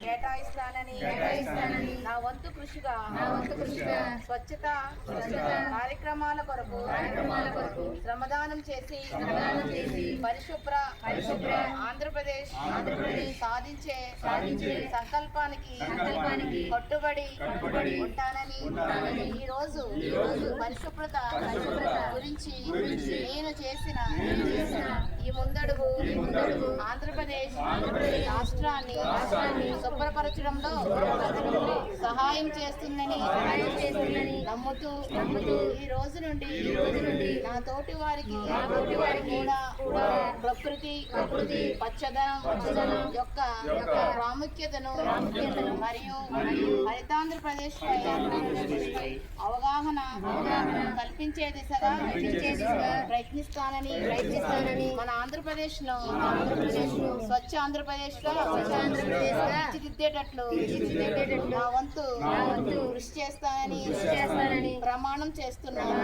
కేటాయిస్తానని నా వంతు కృషిగా స్వచ్ఛత కార్యక్రమాల కొరకు శ్రమదానం చేసి పరిశుభ్ర ఆంధ్రప్రదేశ్ సాధించే సంకల్పానికి కట్టుబడి ఉంటానని ఈ రోజు పరిశుభ్రత గురించి నేను చేసిన ఈ ముందడుగు ఆంధ్రప్రదేశ్ రాష్ట్రాన్ని శుభ్రపరచడంలో సహాయం చేస్తుందని నమ్ముతూ ఈ రోజు నుండి నా తోటి వారికి కూడా ప్రకృతి పచ్చదనం యొక్క ప్రాముఖ్యతను మరియు హరితాంధ్రప్రదేశ్ పై అవగాహన కల్పించే దిశగా ప్రయత్నిస్తానని మన ఆంధ్రప్రదేశ్ ను స్వచ్ఛ ఆంధ్రప్రదేశ్ గా తీర్చిదిద్దేటట్లు నా వంతు కృషి చేస్తానని ప్రమాణం చేస్తున్నాను.